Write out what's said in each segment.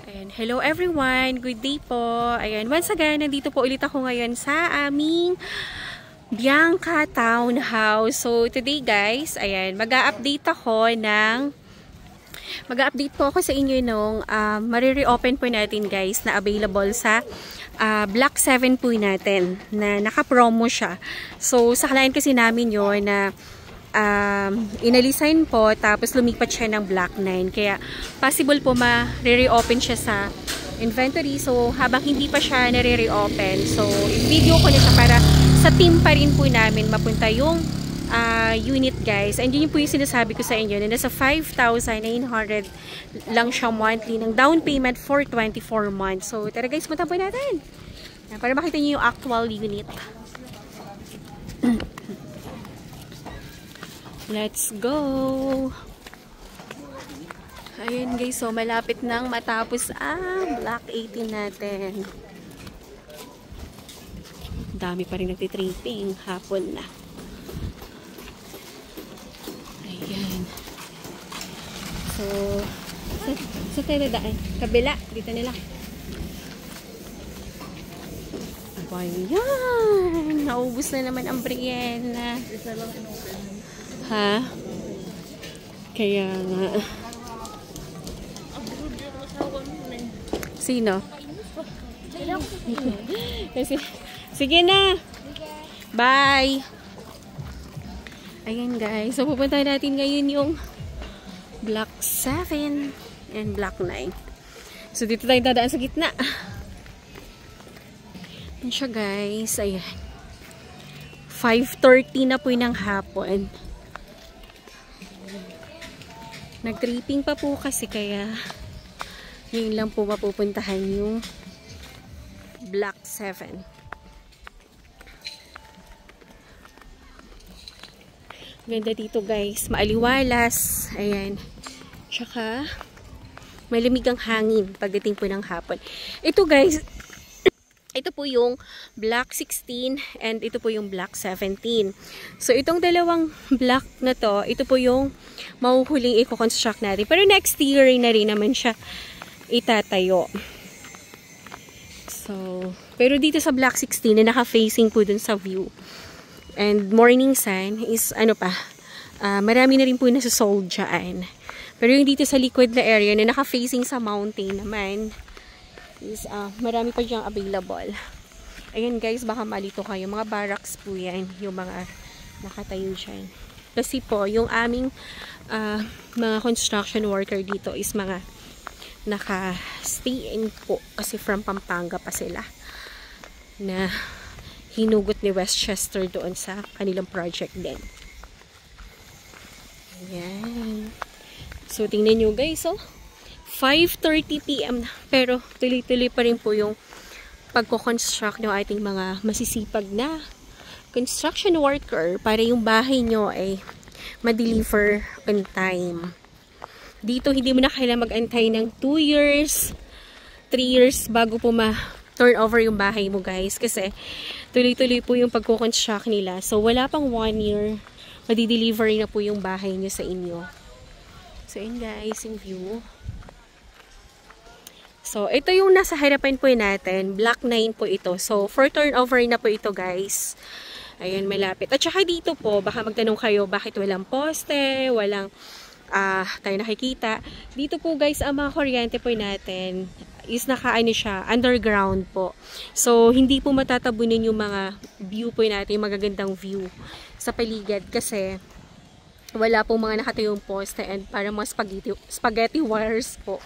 Ayan, hello everyone! Good day po! Ayan, once again, nandito po ulit ako ngayon sa aming Bianca Townhouse. So, today guys, ayan, mag-a-update po ako sa inyo nung marireopen po natin guys na available sa Block 7 po natin na naka-promo siya. So, sa client kasi namin yon na inalisign po tapos lumipat siya ng Block 9 kaya possible po ma-reopen siya sa inventory. So habang hindi pa siya nare-reopen, so i-video ko na siya para sa team pa rin po namin mapunta yung unit guys. And yun po yung sinasabi ko sa inyo na nasa 5,900 lang siya monthly ng down payment for 24 months. So tara guys, punta po natin para makita niyo yung actual unit. Let's go! Ayan guys, so malapit nang matapos ang Block 18 natin. Dami pa rin nagtitripping, hapon na. Ayan. So, sa tayo daan? Kabila, dito nila. Ayan! Naubos na naman ang Brienne. Isa lang in-open. Ha? Kaya nga. Sino? Sige na. Bye. Ayan guys. So pupunta natin ngayon yung Block 7 and Block 9. So dito tayo dadaan sa gitna. Ayan siya guys. Ayan. 5:30 na po ng hapon. Nag-tripping pa po kasi kaya yun lang po mapupuntahan yung Block 7. Ganda dito guys, maaliwalas. Ayan. Tsaka malamig ang hangin pagdating po ng hapon. Ito guys, ito po yung Block 16 and ito po yung Block 17. So, itong dalawang block na to, ito po yung mahuhuling i-construct natin. Pero next year na rin naman siya itatayo. So, pero dito sa Block 16 na naka-facing po dun sa view. And morning sun is ano pa, marami na rin po nasa-sold dyan. Pero yung dito sa likod na area na naka-facing sa mountain naman, is marami pa diyang available. Ayan guys, baka malito kayo. Mga barracks po yan, yung mga nakatayo dyan. Kasi po, yung aming mga construction worker dito is mga naka-stay in po. Kasi from Pampanga pa sila. Na hinugot ni Westchester doon sa kanilang project din. Ayan. So, tingnan nyo guys, oh. 5:30 PM na. Pero tuloy-tuloy pa rin po yung pagko-construct ng ating mga masisipag na construction worker para yung bahay nyo ay ma-deliver on time. Dito hindi mo na kailangan mag-antay ng 2 years, 3 years bago po ma-turn over yung bahay mo guys. Kasi tuloy-tuloy po yung pagko-construct nila. So wala pang 1 year, ma-deliver na po yung bahay nyo sa inyo. So yun guys, yung view. So, ito yung nasa harapan po natin. Block 9 po ito. So, for turnover na po ito, guys. Ayan, malapit. At saka dito po, baka magtanong kayo, bakit walang poste, walang tayo nakikita. Dito po, guys, ang mga kuryente po natin is nakaano siya, underground po. So, hindi po matatabunin yung mga view po natin, yung magagandang view sa paligid kasi wala pong mga nakatayong poste and para mga spaghetti wires po.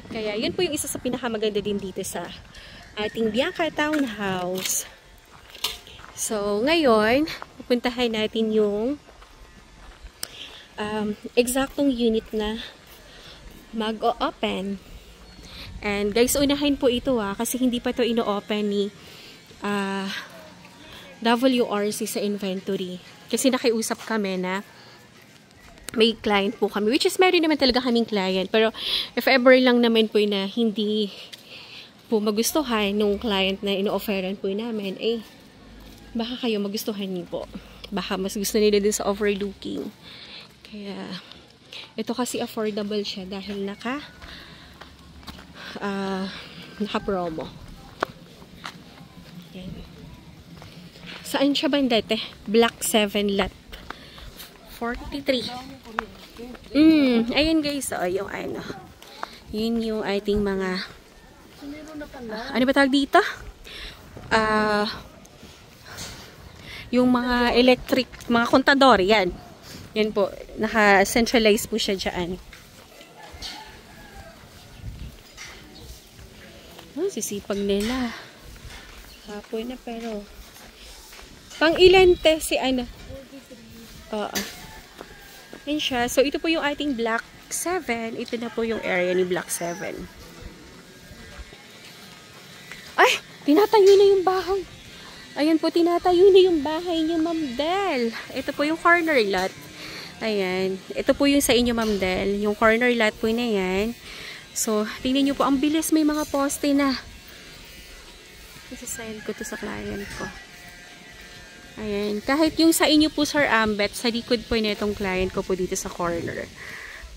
Kaya, yun po yung isa sa pinakamaganda din dito sa ating Bianca Townhouse. So, ngayon, pupuntahan natin yung exactong unit na mag-o-open. And guys, unahin po ito kasi hindi pa to ino-open ni WRC sa inventory. Kasi nakiusap kami na may client po kami, which is meron naman talaga kaming client, pero if ever lang naman po na hindi po magustuhan nung client na ino-offeran po namin, baka kayo magustuhan niyo po. Baka mas gusto nila din sa overlooking. Kaya ito kasi affordable siya dahil naka naka-promo. Yan. Saan siya banda, te? Block 7 lot 43. Ayun guys, yung ano. Yun yung ating mga ano ba tawag dito? Yung mga electric, mga kontador, yan. Yan po, naka-centralize po siya dyan. Sisipag nila. Hapon na pero. Pang ilan te si ano? 43. Oo. Yan siya. So, ito po yung ating block 7. Ito na po yung area ni block 7. Ay! Tinatayo na yung bahay. Ayan po, tinatayo na yung bahay niya, Ma'am Del. Ito po yung corner lot. Ayan. Ito po yung sa inyo, Ma'am Del. Yung corner lot po na yan. So, tingnan nyo po. Ang bilis, may mga poste na. Isasend ko to sa client ko. Ayan. Kahit yung sa inyo po, Sir Ambet, sa likod po na itong client ko po dito sa corner.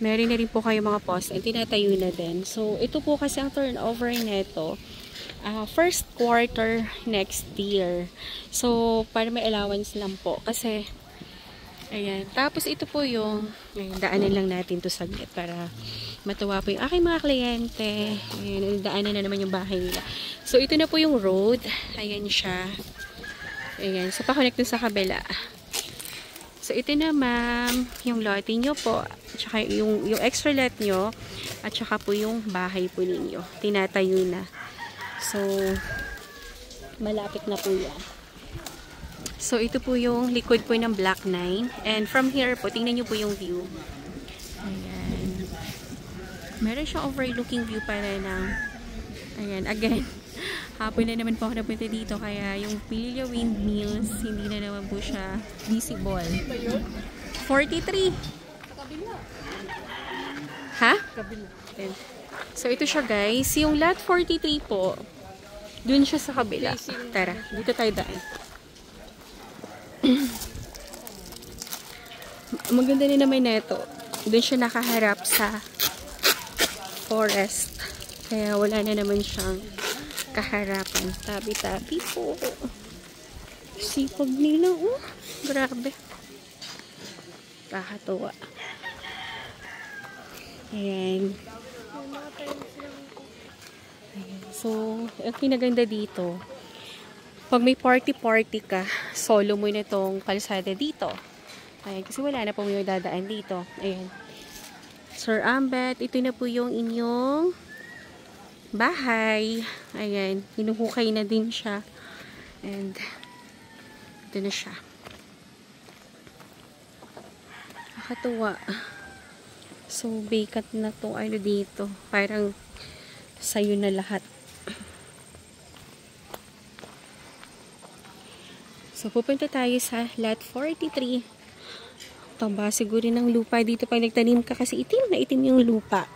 Meron na rin po kayo mga poste. Tinatayo na din. So, ito po kasi ang turnover nito. First quarter next year. So, para may allowance lang po. Kasi, ayan. Tapos, ito po yung, ayan, daanan lang natin to saglit para matuwa po yung aking mga kliyente. Ayan, daanan na naman yung bahay nila. So, ito na po yung road. Ayan siya. Ayan. So, pa-connect dun sa kabila. So, ito na, ma'am, yung lote nyo po. Tsaka yung extra lot nyo. At saka po yung bahay po ninyo. Tinatayo na. So, malapit na po yan. So, ito po yung likod po ng Block 9. And from here po, tingnan nyo po yung view. Ayan. Meron siyang overlooking view para ng, ayan, again, hapon na naman po ako napunta dito. Kaya yung Pililya Windmills, hindi na naman po siya visible. 43. Ha? Ayan. So, ito siya guys. Yung lot 43 po, dun siya sa kabila. Tara, dito tayo daan. Maganda na naman neto. Dun siya nakaharap sa forest. Kaya wala na naman siyang kaharapan. Tabi-tabi po. Sipag nila. Oh, grabe. Kakatuwa. Ayan. So, ang kinaganda dito, pag may party-party ka, solo mo na itong kalsada dito. Ayan, kasi wala na po may dadaan dito. Ayan. Sir Ambet, ito na po yung inyong bahay. Ayan, hinuhukay na din siya. And, ito na siya. Nakakatuwa. So, vacant na to ano dito. Parang sayo na lahat. So, pupunta tayo sa lot 43. Tamba siguro ng lupa dito pag nagtanim ka kasi itim na itim yung lupa.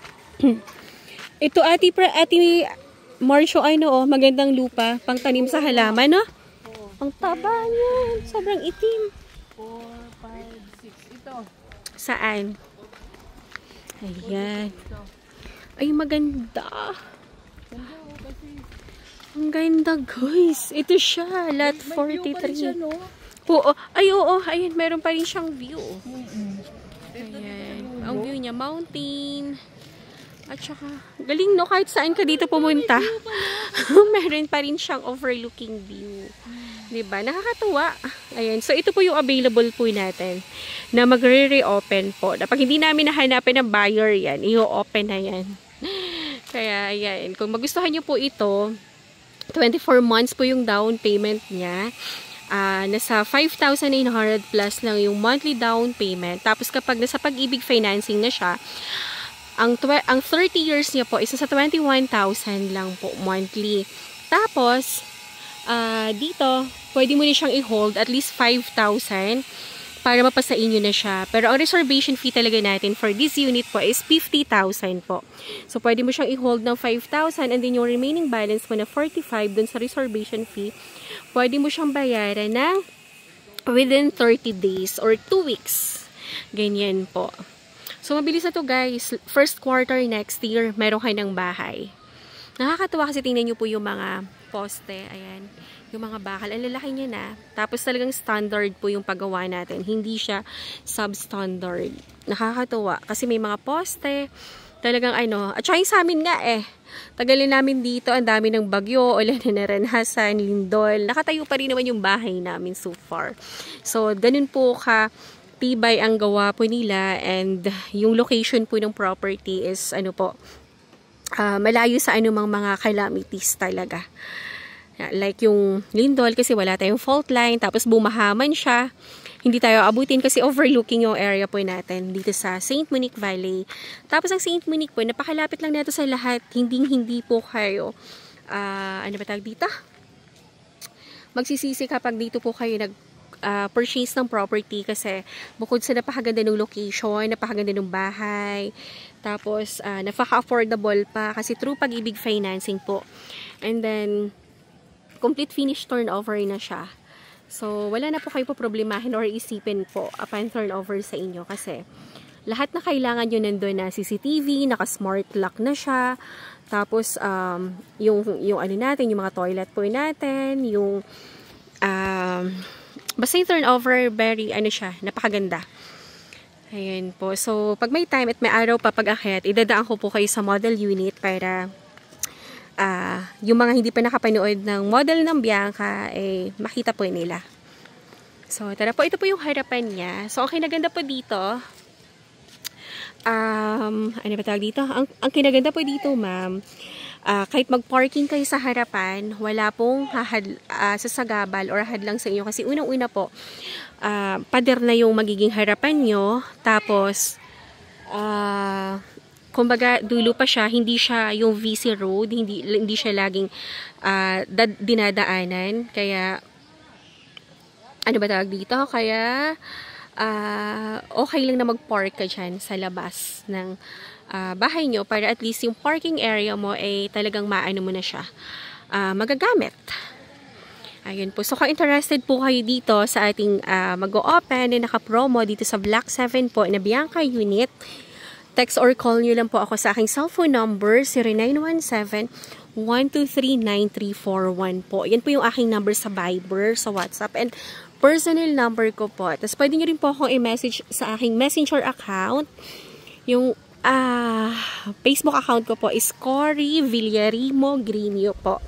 Ito ati Marcio ay no, magandang lupa pang tanim sa halaman, no? Ang taba niyan. Sobrang itim. 4, 5, 6. Ito. Saan? Ayan. Ay, maganda. Ang ganda, guys. Ito siya, lot 43. Oo. Ay, oo. Ayan, meron pa rin siyang view. Ayan. Ang view niya, mountain. At saka, galing no, kahit saan ka dito pumunta. Meron pa rin siyang overlooking view. Diba? Nakakatuwa. Ayan. So, ito po yung available po natin na magre-reopen po. Kapag hindi namin nahanapin ng buyer yan, i-open na yan. Kaya, ayan. Kung magustuhan nyo po ito, 24 months po yung down payment niya. Nasa 5,800 plus lang yung monthly down payment. Tapos, kapag nasa Pag-ibig financing na siya, ang 30 years niya po, isa sa 21,000 lang po monthly. Tapos, dito, pwede mo na siyang i-hold at least 5,000 para mapasain nyo na siya. Pero ang reservation fee talaga natin for this unit po is 50,000 po. So, pwede mo siyang i-hold ng 5,000 and then yung remaining balance mo na 45 dun sa reservation fee, pwede mo siyang bayaran ng within 30 days or 2 weeks. Ganyan po. So, mabilis na to guys. First quarter next year, meron kayo ng bahay. Nakakatuwa kasi tingnan nyo po yung mga poste. Ayan. Yung mga bakal. Ang lalaki niya na. Tapos talagang standard po yung paggawa natin. Hindi siya substandard. Nakakatuwa. Kasi may mga poste. Talagang ano. At saka yung sa amin nga tagalin namin dito. Ang dami ng bagyo. Ulan na naranasan. Lindol. Nakatayo pa rin naman yung bahay namin so far. So, ganun po tibay ang gawa po nila. And yung location po ng property is ano po, malayo sa anumang mga calamities talaga. Like yung lindol kasi wala tayong fault line, tapos bumahaman siya. Hindi tayo abutin kasi overlooking yung area po natin dito sa St. Monique Valley. Tapos ang St. Monique po, napakalapit lang nato sa lahat. Hindi po kayo, ano ba tawag dito? Magsisisi kapag dito po kayo purchase ng property kasi bukod sa napakaganda ng location, napakaganda ng bahay, tapos napaka-affordable pa kasi through Pag-ibig financing po. And then, complete finish turnover na siya. So, wala na po kayo po problemahin or isipin po upon turnover sa inyo kasi lahat na kailangan nyo nandun na CCTV, naka-smart lock na siya, tapos yung ano natin, yung mga toilet po natin, yung basta yung turnover, very, napakaganda. Ayan po. So, pag may time at may araw pa pag-akyat, idadaan ko po kayo sa model unit para yung mga hindi pa nakapanood ng model ng Bianca, makita po nila. So, tara po. Ito po yung harapan niya. So, ang kinaganda po dito, ano ba tawag dito? Ang kinaganda po dito, ma'am, kahit mag-parking kayo sa harapan, wala pong sasagabal or hadlang sa inyo. Kasi unang-una po, pader na yung magiging harapan nyo. Tapos, kumbaga, dulo pa siya. Hindi siya yung VC road. Hindi siya laging dinadaanan. Kaya, ano ba tawag dito? Kaya, okay lang na mag-park ka dyan sa labas ng bahay nyo para at least yung parking area mo ay talagang maano mo na siya magagamit. Ayun po. So, kung interested po kayo dito sa ating mag-o-open na naka-promo dito sa Block 7 po na Bianca unit, text or call nyo lang po ako sa aking cellphone number 0917-123-9341 po. Yan po yung aking number sa Viber, sa WhatsApp, and personal number ko po. Tapos pwede nyo rin po akong i-message sa aking messenger account. Yung Facebook account ko po is Cory Villarimo Greenio po.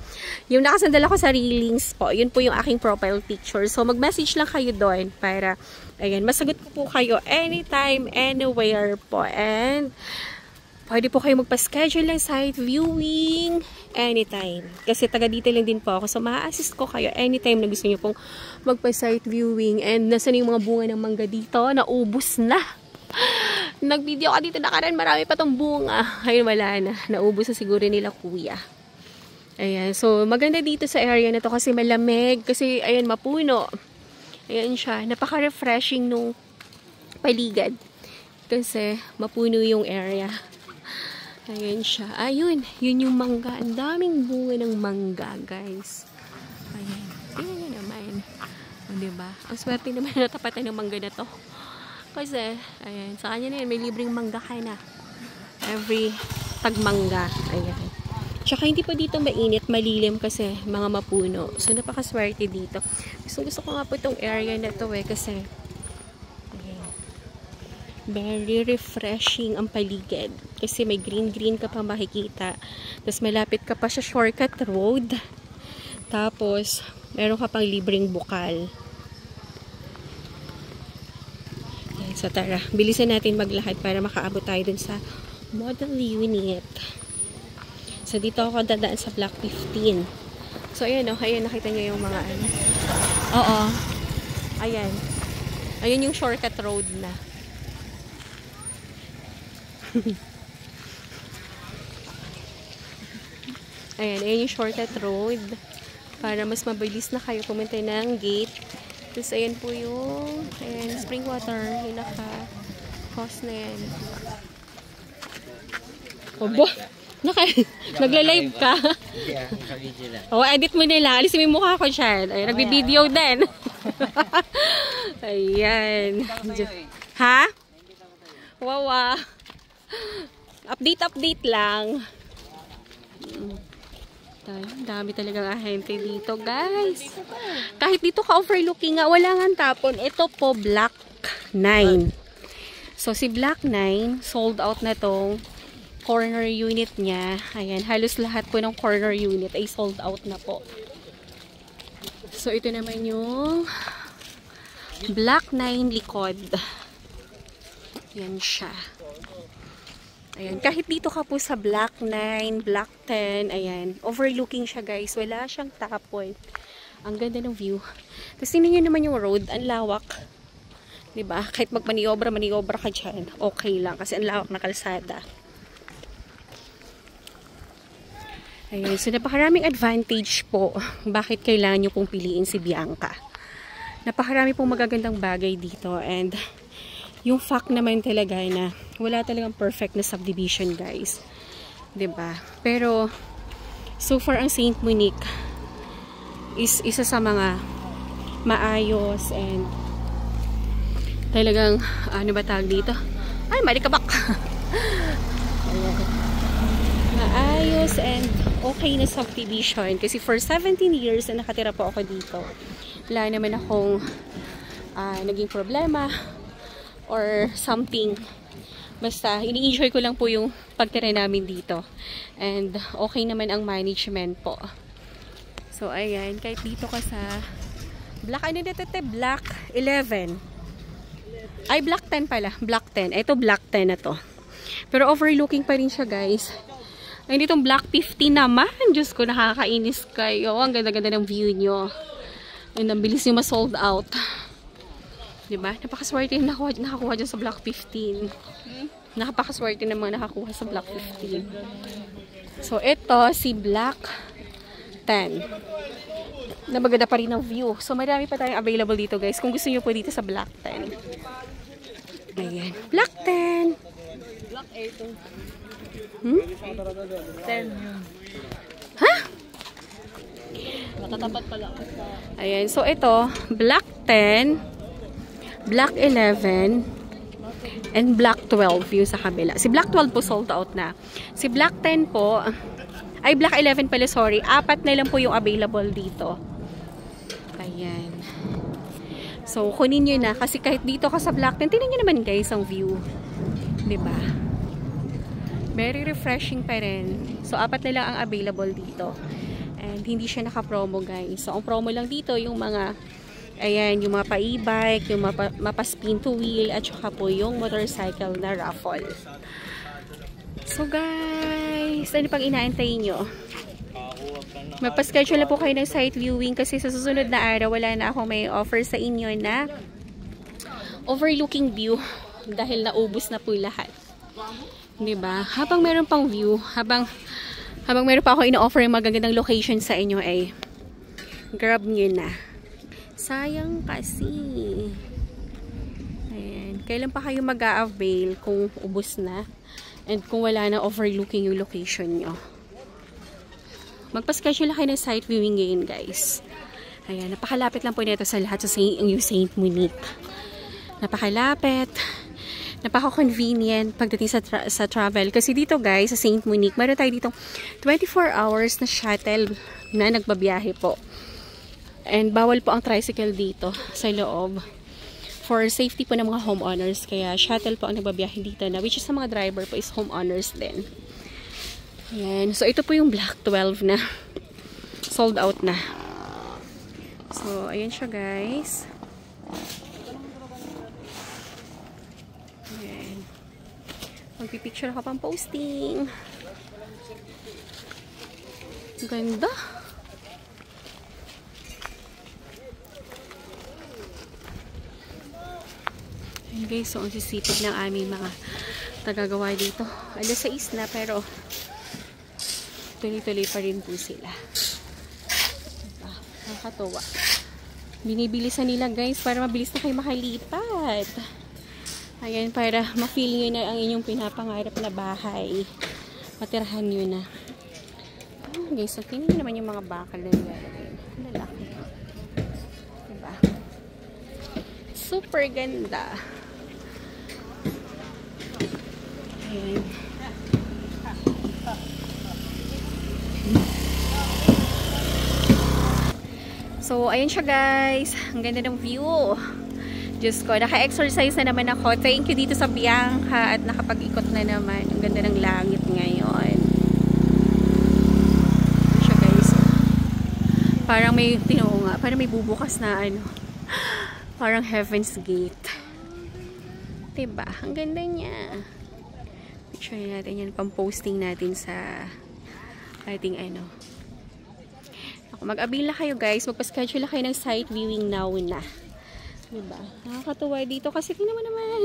Yung nakasandala ko sa reelings po, yun po yung aking profile picture. So, mag-message lang kayo doon para, ayan, masagot ko po kayo anytime, anywhere po. And, pwede po kayo magpa-schedule ng site viewing anytime. Kasi taga-dito lang din po ako. So, ma-assist ko kayo anytime na gusto nyo pong magpa-site viewing. And, nasa na yung mga bunga ng mangga dito? Naubos na. Nag-video ka dito nakaraan, marami pa tong bunga. Ayun, wala na. Naubos na siguro nila kuya. Ayan. So, maganda dito sa area na to kasi malamig. Kasi, ayan, mapuno. Ayan siya. Napaka-refreshing nung paligid. Kasi, mapuno yung area. Ayan siya. Ayun. Yun yung mangga. Ang daming bunga ng mangga, guys. Ayan. Tingnan nyo naman. O, diba? Ang swerte naman na tapatan ng mangga na to. Kasi, ayan. Sa kanya na yan, may libreng mangga ka na. Every tagmangga. Ayan. Tsaka hindi pa dito mainit, malilim kasi mga mapuno. So, napakaswerte dito. Gusto ko nga po itong area na to kasi ayan, very refreshing ang paligid. Kasi may green-green ka pa makikita. Tapos malapit ka pa sa shortcut road. Tapos, meron ka pang libreng bukal. Ayan, so tara, bilisan natin maglakad para makaabot tayo dun sa model unit. So, dito ako dadaan sa Block 15. So, ayan o. Ayan, nakita nyo yung mga ano. Oo. Ayan. Ayan yung shortcut road na. Ayan yung shortcut road. Para mas mabilis na kayo pumunta ng gate. Tapos, ayan po yung spring water. Yung naka-cross na yan. Obo! Nagla-live ka. O, edit mo nila. Alisin mo yung mukha ko dyan. Ay, nagbi-video din. Ayan. Ha? Wawa. Update lang. Dami talagang ahente dito, guys. Kahit dito ka overlooking nga, wala nga tapon. Ito po, Block 9. So, si Block 9, sold out na tong corner unit niya. Ayan, halos lahat po ng corner unit ay sold out na po. So, ito naman yung Block 9 likod. Yan siya. Ayan, kahit dito ka po sa Block 9, Block 10, ayan, overlooking siya guys. Wala siyang tapon. Ang ganda ng view. Tapos tingnan nyo naman yung road, ang lawak. Diba? Kahit magmaniobra ka dyan, okay lang. Kasi ang lawak na kalsada. Ayan, so napakaraming advantage po. Bakit kailangan nyo pong piliin si Bianca? Napakarami pong magagandang bagay dito. And yung fact naman talaga na wala talagang perfect na subdivision, guys. 'Di ba? Pero so far ang Saint Monique is isa sa mga maayos and talagang ano ba tawag dito? Ay, malikabak. Maayos and okay na subdivision kasi for 17 years na nakatira po ako dito. Wala naman akong naging problema or something. Basta, ini-enjoy ko lang po yung pagtira namin dito. And, okay naman ang management po. So, ayan. Kahit dito ka sa Block, ano dito? Block 11. Ay, Block 10 pala. Block 10. Ito, Block 10 na to. Pero overlooking pa rin siya, guys. Ay, ditong Block 15 naman. Diyos ko, nakakainis kayo. Ang ganda-ganda ng view nyo. And, ang bilis nyo ma-sold out. Diba? Napakaswerte yung nakakuha dyan sa Block 15. Napakaswerte naman nakakuha sa Block 15. So, ito, si Block 10. Na maganda pa rin ang view. So, marami pa tayong available dito, guys. Kung gusto nyo po dito sa Block 10. Ayan. Block 10. Block 8. 10 yun. Ha? Matatapat pala ako sa... Ayan. So, ito, Block 10. Block 11 and Block 12 yung sa kabila. Si Block 12 po sold out na. Si Block 10 po, ay Block 11 pala, sorry. 4 na lang po yung available dito. Ayan. So, kunin nyo na. Kasi kahit dito ka sa Block 10, tingnan nyo naman guys ang view. Diba? Very refreshing pa rin. So, 4 na lang ang available dito. And hindi siya naka-promo guys. So, ang promo lang dito yung mga ayan, yung mapa e-bike, yung mapa spin to wheel, at saka po yung motorcycle na raffle. So guys, ano pang inaantay nyo? Magpa-schedule na po kayo ng site viewing kasi sa susunod na araw, wala na akong may offer sa inyo na overlooking view dahil naubos na po lahat. Diba? Habang meron pang view, habang meron pa ako ino-offer yung magagandang location sa inyo ay grab nyo na. Sayang kasi. Ayan. Kailan pa kayo mag-a-avail kung ubos na and kung wala na overlooking yung location nyo. Magpa-schedule kayo ng site viewing ngayon guys. Ayan. Napakalapit lang po nito sa lahat sa Saint Monique. Napakalapit. Napaka-convenient pagdating sa travel. Kasi dito guys, sa Saint Monique, meron tayo dito 24 hours na shuttle na nagbabiyahe po. And bawal po ang tricycle dito sa loob. For safety po ng mga homeowners. Kaya shuttle po ang nagbabiyahe dito na which is sa mga driver po is homeowners din. Ayan. So ito po yung Block 12 na sold out na. So ayan siya guys. Ayan. Magpipicture ako pang posting. Ganda. Ayan guys, so ang sisipid ng aming mga tagagawa dito. Alas 6 na pero tuloy-tuloy pa rin po sila. Nakakatuwa. Binibilisan nila guys para mabilis na kayo makalipat. Ayan, para ma-feel nyo na ang inyong pinapangarap na bahay. Matirahan nyo na. Ayan guys, so tingnan nyo naman yung mga bakal na nilalagay. Lalaki. Diba? Super ganda. Ayan. So, ayun siya guys. Ang ganda ng view. Diyos ko, naka-exercise na naman ako. Thank you dito sa Bianca at nakapag-ikot na naman. Ang ganda ng langit ngayon. Ayun siya guys. Parang may, parang may bubukas na ano. Parang Heaven's Gate. Diba? Ang ganda niya. Picture natin yan. Pang-posting natin sa ating ano. Mag-abil na kayo guys. Magpa-schedule na kayo ng site viewing now na. Diba? Nakakatuwa dito kasi tingnan mo naman.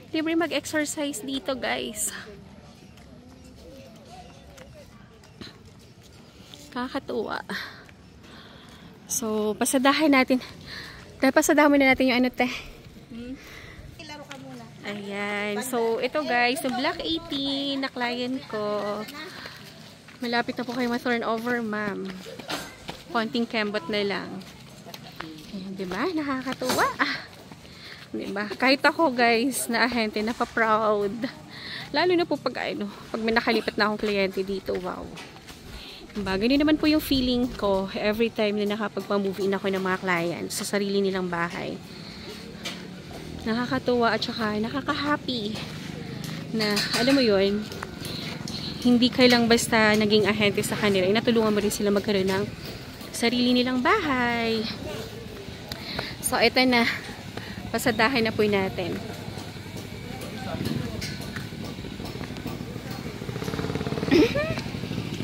Libre mag-exercise dito guys. Nakakatuwa. So, pasadahan natin. Dahil pasadahan muna natin yung ano te. Ilaro ka muna. Ayan. So, ito guys. Yung Block 18 na client ko. Malapit na po kayo ma-turn over ma'am. Konting kembot na lang. Ayan, diba? Nakakatuwa. Diba? Kahit ako, guys, na ahente, napaproud. Lalo na po pag, ano, pag may nakalipat na akong kliyente dito. Wow. Diba? Ganyan naman po yung feeling ko every time na nakapagpa-move in ako ng mga clients sa sarili nilang bahay. Nakakatuwa at saka nakaka-happy na, alam mo yun, hindi ka lang basta naging ahente sa kanila. Natulungan mo rin sila magkaroon ng sarili nilang bahay. So, ito na. Pasadahan na po natin.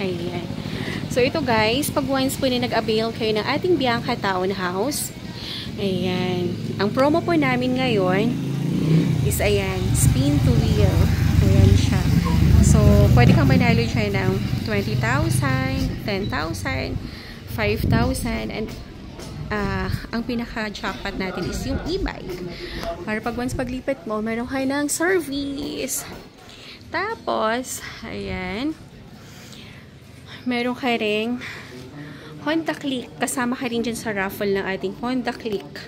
Ayan. So, ito guys, pag once po na nag-avail kayo ng ating Bianca Townhouse, ayan. Ang promo po namin ngayon is, ayan, spin to wheel. Ayan siya. So, pwede kang manalo siya ng 20,000, 10,000, 5,000 and ang pinaka-jackpot natin is yung e-bike. Para pag once paglipat mo, meron kayo ng service. Tapos, ayan, meron ka ring Honda Click. Kasama ka rin dyan sa raffle ng ating Honda Click.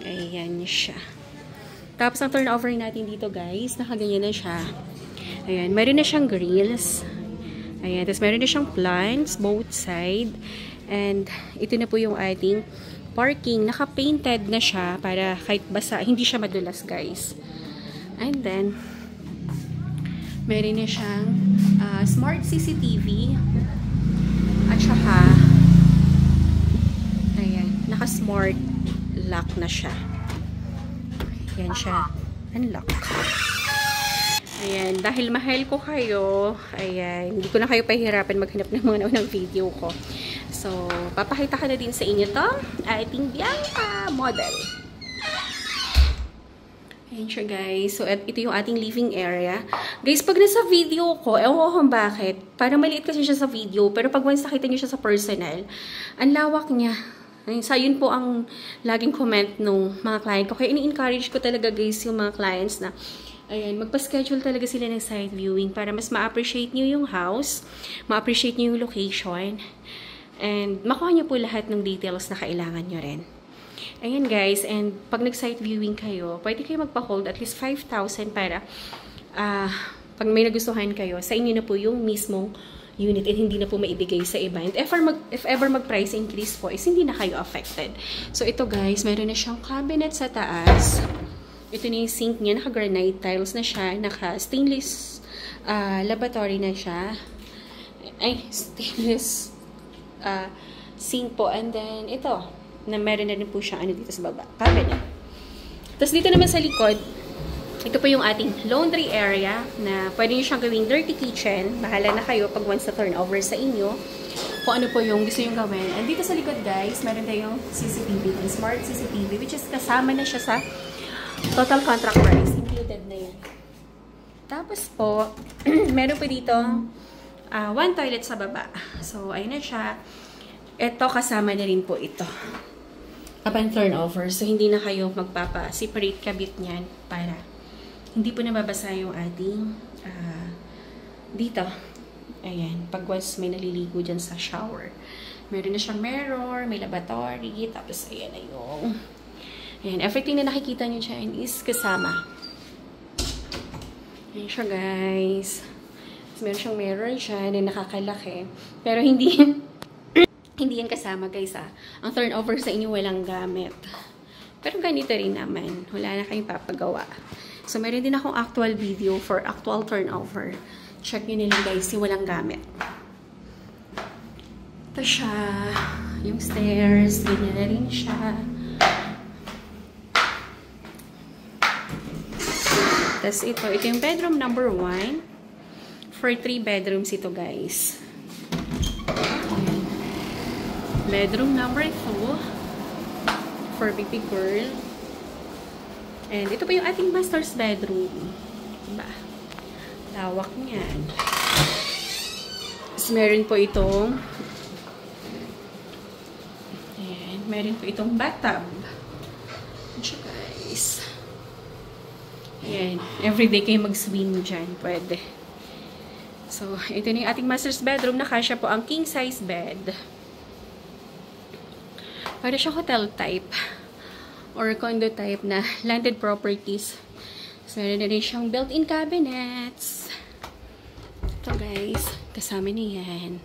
Ayan siya. Tapos, ang turnover natin dito guys, nakaganyan na siya. Ayan, meron na siyang grills. Ayan, tapos meron na siyang plants, both side. And, ito na po yung ating parking. Naka-painted na siya para kahit basa, hindi siya madulas, guys. And then, meron na siyang smart CCTV. At saka, ayan, naka-smart lock na siya. Ayan siya. Unlock. Ayan, dahil mahal ko kayo, ayan, hindi ko na kayo pahihirapan maghanap ng mga naunang video ko. So, papakita ko na din sa inyo to, ating Bianca model. Ayan siya guys. So, ito yung ating living area. Guys, pag nasa video ko, ewan ko kung bakit, parang maliit kasi siya sa video, pero pag once nakita niyo siya sa personal, ang lawak niya. So, yun po ang laging comment nung mga client ko. Kaya ini-encourage ko talaga guys yung mga clients na ayan, magpa-schedule talaga sila ng site viewing para mas ma-appreciate nyo yung house, ma-appreciate nyo yung location, and makuha nyo po lahat ng details na kailangan nyo rin. Ayan guys, and pag nag-site viewing kayo, pwede kayo magpa-hold at least 5,000 para pag may nagustuhan kayo, sa inyo na po yung mismong unit and hindi na po maibigay sa iba. And if ever mag-price increase po, is hindi na kayo affected. So ito guys, meron na siyang cabinet sa taas. Ito na yung sink niya. Naka-granite tiles na siya. Naka-stainless lavatory na siya. Ay, stainless sink po. And then, ito. Na meron na rin po siya ano dito sa baba. Cabinet. Tapos dito naman sa likod, ito po yung ating laundry area na pwede nyo siyang gawing dirty kitchen. Bahala na kayo pag once na turnover sa inyo. Kung ano po yung gusto nyo gawin. And dito sa likod guys, meron tayong CCTV. Smart CCTV. Which is kasama na siya sa total contract price. Included na yun. Tapos po, meron po dito one toilet sa baba. So, ayun na siya. Ito, kasama na rin po ito. Upon turnover. So, hindi na kayo magpapa-separate kabit niyan para hindi po nababasa yung ating dito. Ayan. Pag once may naliligo dyan sa shower. Meron na siyang mirror, may lavatory, tapos ayan na yung ayan, everything na nakikita nyo dyan is kasama. Ayan siya, guys. Meron siyang mirror dyan na nakakalaki. Pero hindi Hindi yan kasama guys Ang turnover sa inyo walang gamit. Pero ganito rin naman. Wala na kayong papagawa. So, meron din akong actual video for actual turnover. Check nyo nilang guys, yung walang gamit. Ito siya. Yung stairs. Ganyan na rin siya. Tapos ito yung bedroom number 1. For 3 bedrooms ito guys. Bedroom number 2 for baby girl. And ito pa yung ating master's bedroom. Diba? Lawak niyan. Tapos meron po itong meron po itong bathtub. Siya guys. Ayan. Everyday kayo mag-swim dyan. Pwede. So, ito na yung ating master's bedroom. Nakasya po ang king size bed. Para siyang hotel type or condo type na landed properties. So, meron na rin siyang built-in cabinets. Ito guys, kasama niya yan.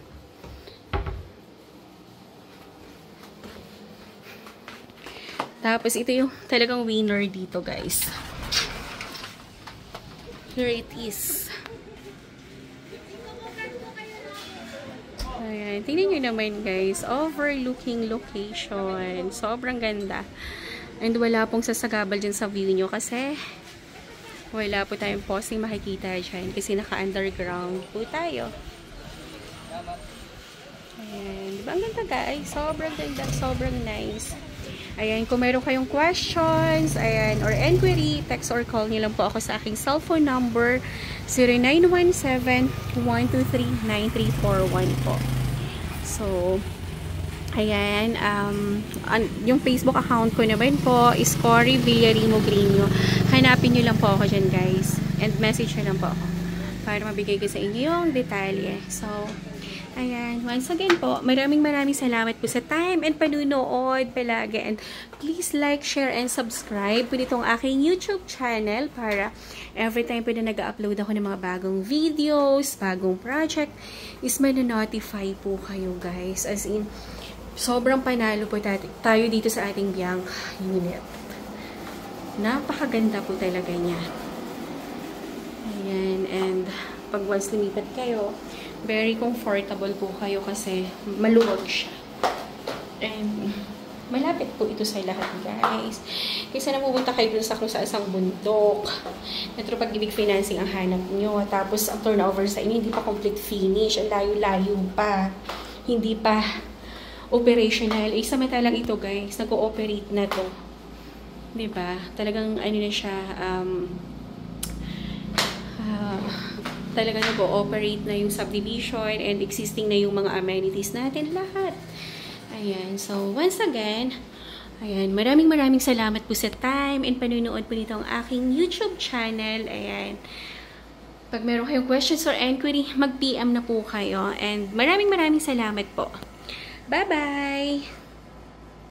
Tapos, ito yung talagang winner dito guys. Here it is. Ayan. Tingnan nyo naman guys. Overlooking location. Sobrang ganda. And wala pong sasagabal dyan sa view nyo kasi wala po tayong posting makikita dyan kasi naka-underground po tayo. Ayan. Diba ang ganda guys? Sobrang ganda. Sobrang nice. Ayan. Kung meron kayong questions, ayan, or inquiry, text or call nyo lang po ako sa aking cellphone number 0917-123-9341 po. So, ayan, yung Facebook account ko naman po is Cory Villarimo Grino. Hanapin nyo lang po ako dyan guys. And message nyo lang po ako para mabigay ko sa inyo yung detalye. So, ayan, once again po, maraming salamat po sa time and panunood palagi. And please like, share, and subscribe po nitong aking YouTube channel para every time po na nag-upload ako ng mga bagong videos, bagong project, is notify po kayo guys. As in, sobrang panalo po tayo dito sa ating Bianc unit. Napakaganda po talaga niya. Ayan, and pag once lumipat kayo, very comfortable po kayo kasi maluwag siya. And malapit po ito sa lahat guys. Kasi napupunta kayo dun sa isang bundok. Metro Pag-ibig Financing ang hanap nyo. Tapos ang turnover sa inyo, hindi pa complete finish. Ang layo-layo pa. Hindi pa operational. Samantalang ito guys, nag-ooperate na to. Diba? Talagang ano na siya, talagang nag-ooperate na yung subdivision and existing na yung mga amenities natin lahat. Ayan. So, once again, ayan, maraming salamat po sa time and panunood po nitong aking YouTube channel. Ayan. Pag meron kayong questions or inquiry, mag-PM na po kayo. And maraming salamat po. Bye-bye!